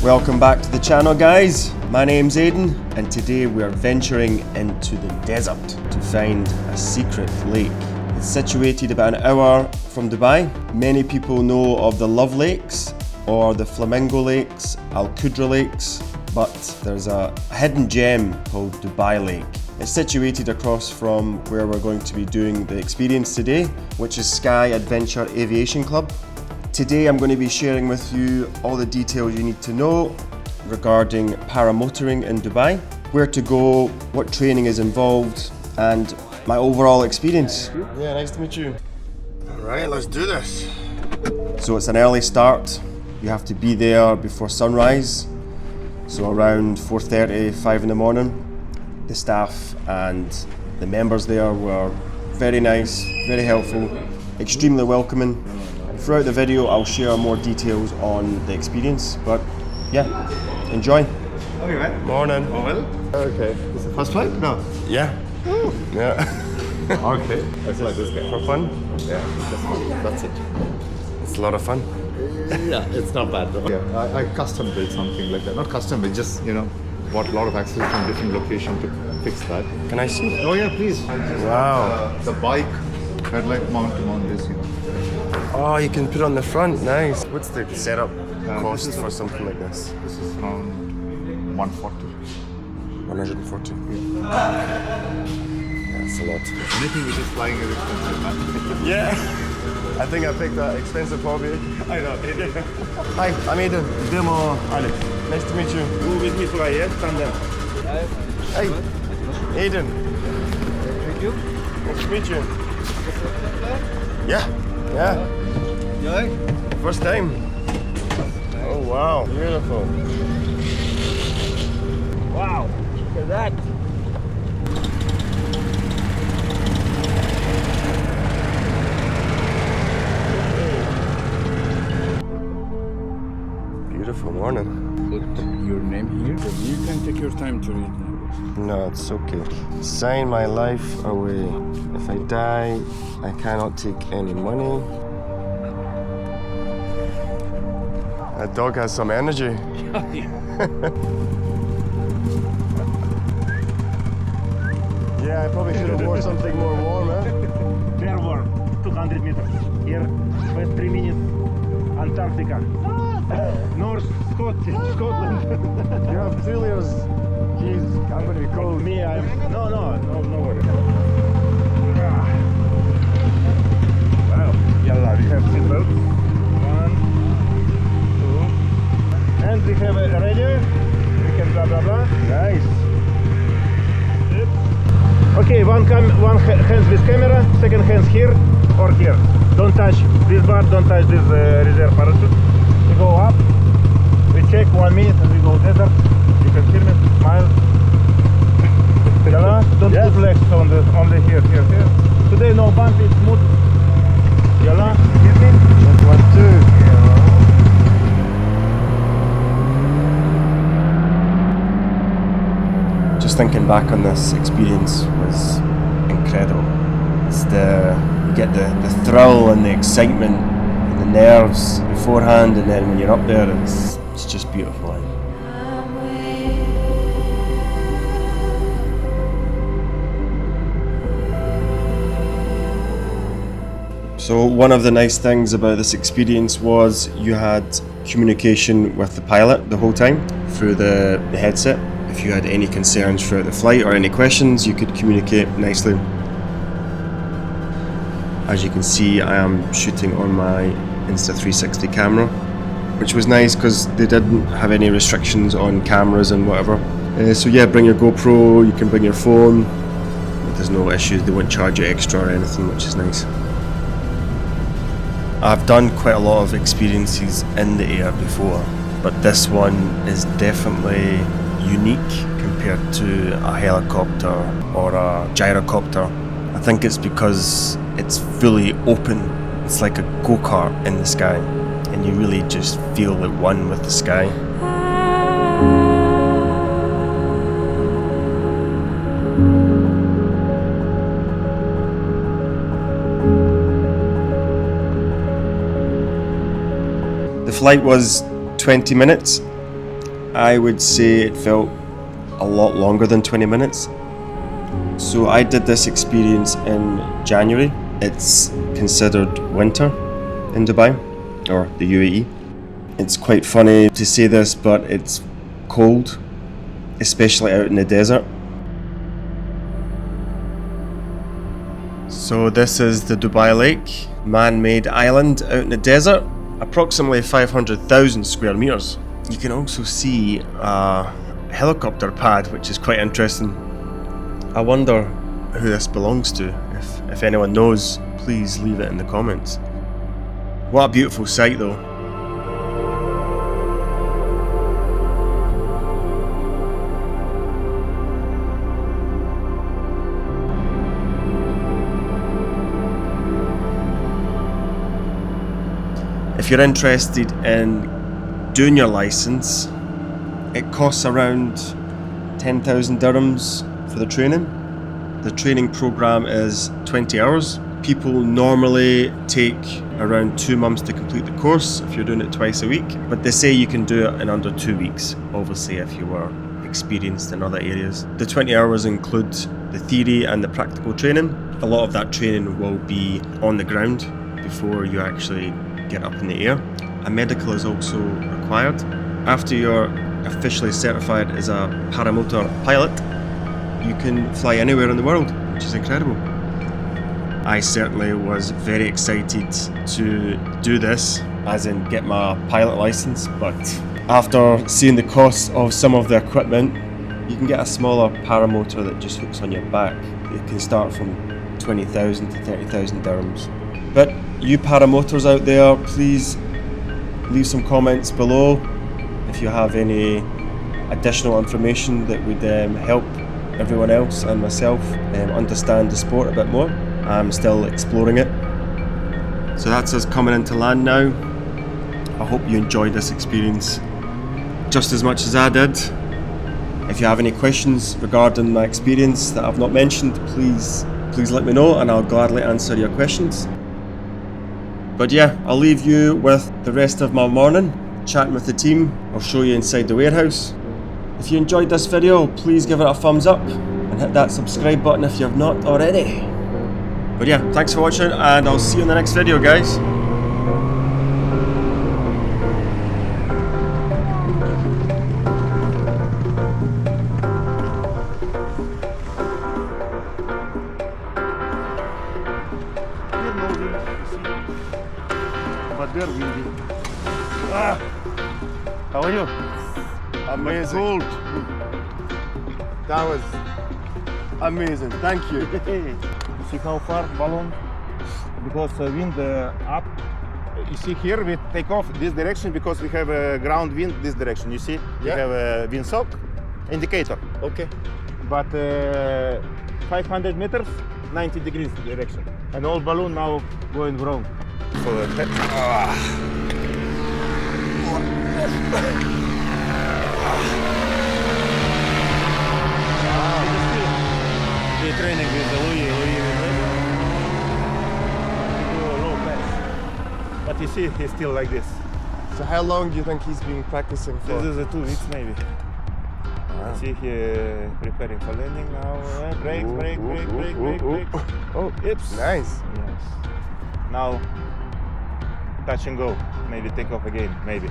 Welcome back to the channel, guys. My name's Aidan, and today we are venturing into the desert to find a secret lake. It's situated about an hour from Dubai. Many people know of the Love Lakes or the Flamingo Lakes, Qudra Lakes, but there's a hidden gem called Dubai Lake. It's situated across from where we're going to be doing the experience today, which is Sky Adventure Aviation Club. Today I'm going to be sharing with you all the details you need to know regarding paramotoring in Dubai, where to go, what training is involved, and my overall experience. Yeah, nice to meet you. Alright, let's do this. So it's an early start. You have to be there before sunrise. So around 4:30, 5 in the morning. The staff and the members there were very nice, very helpful, extremely welcoming. Throughout the video, I'll share more details on the experience, but yeah, enjoy. Okay, man. Morning. Oh, well. Okay. This is the first flight? No. Yeah. Oh. Yeah. Okay. It's like this guy. For fun? Yeah, that's fun. That's it. It's a lot of fun. Yeah, it's not bad though. Yeah, I custom built something like that. Not custom, but just, bought a lot of accessories from different locations to fix that. Can I see? Oh yeah, please. Wow. The bike headlight mount to mount this, Oh, you can put it on the front, nice. What's the setup cost this is for something like this? This is around 140. 140? Yeah. That's a lot. Anything which is flying is expensive, man. Yeah. I think I picked that expensive hobby. I know. Hi, I'm Aidan. Demo Alex. Nice to meet you. Go with me fly, yeah? Tandem. Hey, Aidan. Thank you. Nice to meet you. Yeah. Yeah. First time. Oh wow, beautiful. Wow, look at that. Beautiful morning. Put your name here. You can take your time to read. No, it's okay. Sign my life away. If I die, I cannot take any money. That dog has some energy. Yeah, I probably should have worn something more warm, eh? Very warm, 200 meters. Here, first 3 minutes, Antarctica. North Scotland. You have 2 layers. Jeez, I'm gonna be cold. Me, no worry. Wow, yalla, we have seatbelts. 1, 2, and we have a radio. We can blah blah blah. Nice. Yep. Okay, one hand with camera, second hand here or here. Don't touch this bar, don't touch this reserve parachute. We go up, we check 1 minute and we go desert. You can film it, smile. Yalla, don't put legs on the here. Today no bump, it's smooth. Yalla, give me. 1, 2. Just thinking back on this experience was incredible. It's you get the thrill and the excitement and the nerves beforehand, and then when you're up there, it's just beautiful. So one of the nice things about this experience was you had communication with the pilot the whole time through the headset. If you had any concerns throughout the flight or any questions, you could communicate nicely. As you can see, I am shooting on my Insta360 camera, which was nice because they didn't have any restrictions on cameras and whatever. So yeah, bring your GoPro, you can bring your phone, but there's no issues, they won't charge you extra or anything, which is nice. I've done quite a lot of experiences in the air before, but this one is definitely unique compared to a helicopter or a gyrocopter. I think it's because it's fully open. It's like a go-kart in the sky, and you really just feel at one with the sky. The flight was 20 minutes, I would say it felt a lot longer than 20 minutes. So I did this experience in January. It's considered winter in Dubai, or the UAE. It's quite funny to say this, but it's cold, especially out in the desert. So this is the Dubai Lake, man-made island out in the desert, approximately 500,000 square meters. You can also see a helicopter pad, which is quite interesting. I wonder who this belongs to. If anyone knows, please leave it in the comments. What a beautiful sight though. If you're interested in doing your license, it costs around 10,000 dirhams for the training. The training program is 20 hours. People normally take around 2 months to complete the course if you're doing it twice a week, but they say you can do it in under 2 weeks, obviously if you were experienced in other areas. The 20 hours include the theory and the practical training. A lot of that training will be on the ground before you actually get up in the air. A medical is also required. After you're officially certified as a paramotor pilot, you can fly anywhere in the world, which is incredible. I certainly was very excited to do this, as in get my pilot license, but after seeing the cost of some of the equipment, you can get a smaller paramotor that just hooks on your back. It can start from 20,000 to 30,000 dirhams. But you paramotors out there, please leave some comments below if you have any additional information that would help everyone else and myself understand the sport a bit more. I'm still exploring it. So that's us coming into land now. I hope you enjoyed this experience just as much as I did. If you have any questions regarding my experience that I've not mentioned, please let me know and I'll gladly answer your questions. But yeah, I'll leave you with the rest of my morning, chatting with the team. I'll show you inside the warehouse. If you enjoyed this video, please give it a thumbs up and hit that subscribe button if you have not already. But yeah, thanks for watching and I'll see you in the next video, guys. But they're windy. How are you? Amazing. Cold. That was amazing. Thank you. See how far balloon? Because wind up. You see here we take off this direction because we have a ground wind this direction. You see? We have a windsock indicator. Okay. But 500 meters, 90 degrees direction. And all balloon now going wrong. We're training with the Louis do a low pass. But you see, he's still like this. So how long do you think he's been practicing for? This is 2 weeks maybe. Wow. See, he preparing for landing now. Brake. Oh, Oops. nice. Yes. Now, touch and go. Maybe take off again, maybe.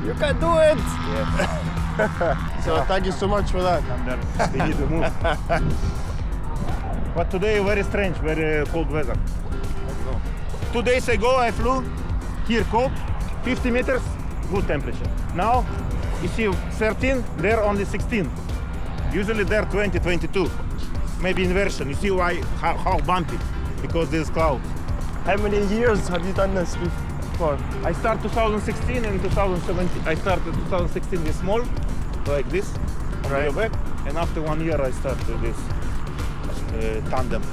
You can do it! Yes. So thank you so much for that. We need to move. But today very strange, very cold weather. 2 days ago I flew here cold, 50 meters, good temperature. Now you see 13, there only 16. Usually there 20, 22. Maybe inversion. You see why how bumpy? Because there's cloud. How many years have you done this before? I started 2016 and 2017. I started 2016 with small, like this, on Right. your back, and after 1 year I started this tandem.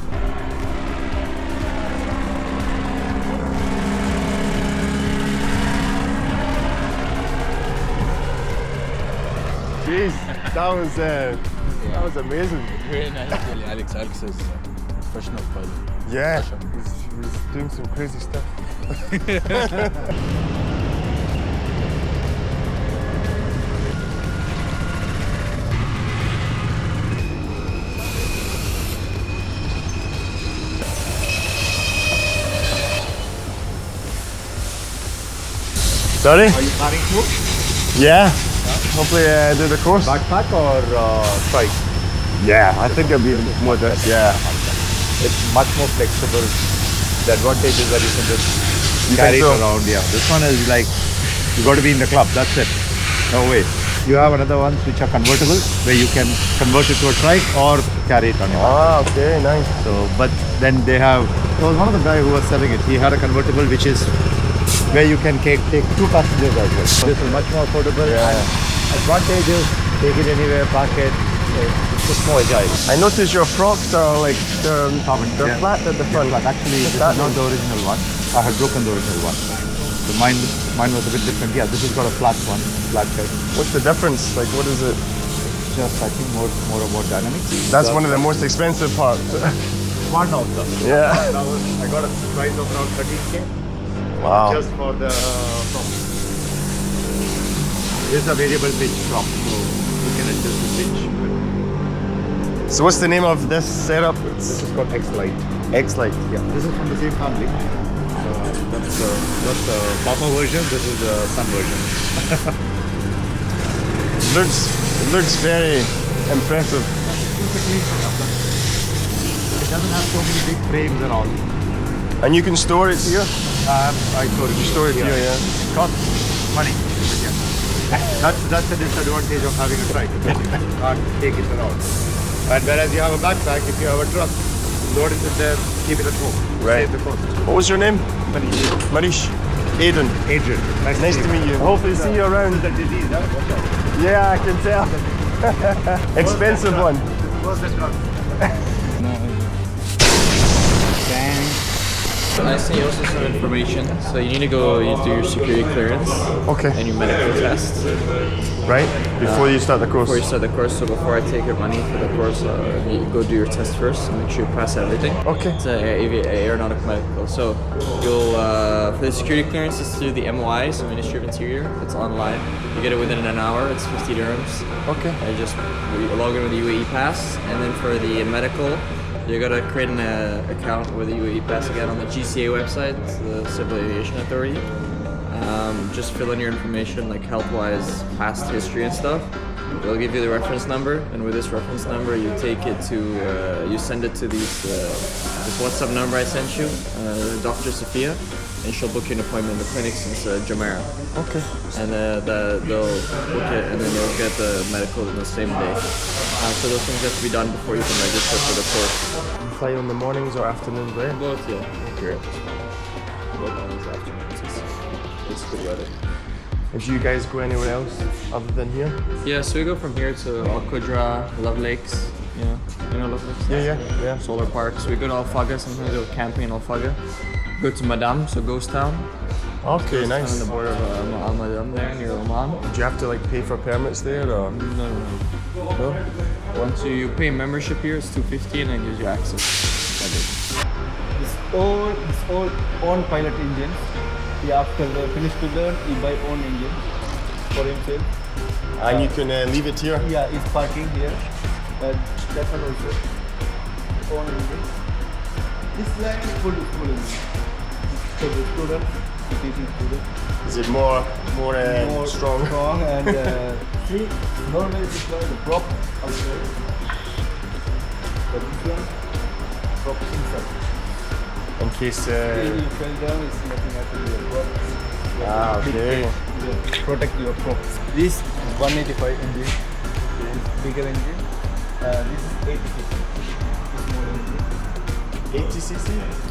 Jeez, that was amazing. Very nice, really. Alex is professional pilot. Yeah, he's doing some crazy stuff. Sorry? Are you planning to? Yeah. Hopefully do the course. Backpack or trike? Yeah, I think it'll be more this. Yeah. It's much more flexible. The advantage is that you can just You carry think it so? around. Yeah, this one is like you got to be in the club. That's it. No way. You have another ones which are convertible, where you can convert it to a trike or carry it on your back. Ah, okay, nice. So, but then they have. There was one of the guy who was selling it. He had a convertible which is where you can take 2 passengers as well. So this is much more affordable. Yeah. And advantage is take it anywhere, park it. It's just more agile. I noticed your props are like they're Yeah. flat at the front. But actually, this is not the original one. I had broken the original one. So mine was a bit different. Yeah, this has got a flat one, flat head. What's the difference? Like, what is it? Just I think more about dynamics. That's one of the most expensive parts. one of them. Yeah. I got a price of around 13K Wow. just for the prop. This is a variable pitch prop, so you can adjust the pitch. So what's the name of this setup? This is called X-Lite. X-Lite. Yeah, this is from the same family. That's the Papa version. This is the Sun version. It looks very impressive. It doesn't have so many big frames and all. And you can store it here? I store it. You store it here, yeah. It costs money. But yeah. That's the disadvantage of having a trike. You can't take it around. And whereas you have a backpack, if you have a truck, load it in there, keep it at home. Right. Save the cost. What was your name? Manish. Aiden. Adrian. Nice to meet you. Hopefully see you around. The disease, huh? Yeah, I can tell. Expensive one. What's the truck? I sent you also some information. So you need to go do your security clearance Okay. and your medical test Right? Before you start the course. before you start the course. So before I take your money for the course, you go do your test first and make sure you pass everything. Okay. It's aeronautical medical. So you'll for the security clearance it's through the MOI, so Ministry of Interior. It's online. You get it within an hour. It's 50 dirhams. Okay. And just log in with the UAE Pass, and then for the medical, you gotta create an account with the UAE Pass again on the GCA website, the Civil Aviation Authority. Just fill in your information, like health-wise, past history and stuff. They'll give you the reference number, and with this reference number, you take it to, you send it to this WhatsApp number I sent you, Dr. Sophia, and she'll book you an appointment in the clinic since Jumeirah. Okay. And they'll book it, and then you'll get the medical in the same day. So those things have to be done before you can register for the course. Fly in the mornings or afternoons, right? Both, yeah. Correct. Both mornings, afternoons. It's good weather. If you guys go anywhere else other than here? Yeah, so we go from here to Qudra, Love Lakes. You know Love Lakes? Yeah. Solar parks. We go to Al Faga. Sometimes we go camping in Al Faga. Go to Madam, so Ghost Town. Okay, On nice. the border of Al Madam there near Oman. Do you have to like pay for permits there or? No. Once you pay membership here, it's $250 and it gives you access. This all own pilot engines. Yeah, after the finish to learn, he buy own engine for himself. And you can leave it here? Yeah, he's parking here. That one also own engine. This line is full school engine. For the students, teaching students. Is it more strong? Strong and see, normally this one the prop outside. But this one, prop inside. In case. If you fell down, it's nothing happen to your prop. Okay. Protect your props. This 185 engine, bigger engine. This is 80cc. Small engine. 80cc?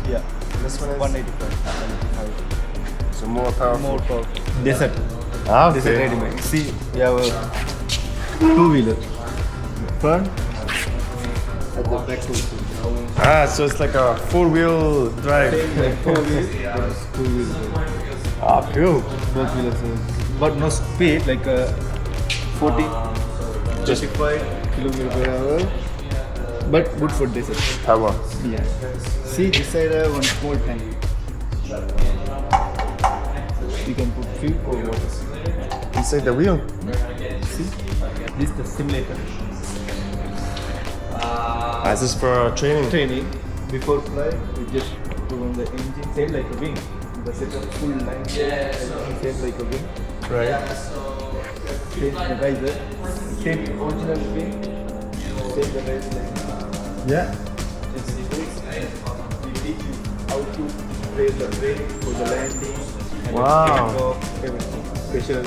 Yeah. This one is 185. so more powerful. More power. Desert. Ah, Desert okay. ready-made. See, you have a two-wheeler. Front. At the back also. Ah, so it's like a four-wheel drive. Like 4 wheels. Two-wheels. Ah, cool. Both wheels. But no speed, like 40, 35 kilometers per hour. but good for desert. Power. Yeah. See this side one small tank. You can put fuel or water. Inside the wheel. See, this is the simulator. This is for training. Training. Before flight, we just put on the engine, same like a wing. The setup full line, same like a wing. Right. Same the riser, same original wing, same the riser line. Yeah. We teach you how to raise the brake for the landing and Wow. the takeoff, everything. Special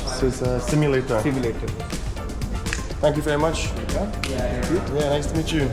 So it's a simulator. simulator. Thank you very much. Yeah. Thank you. Yeah, nice to meet you.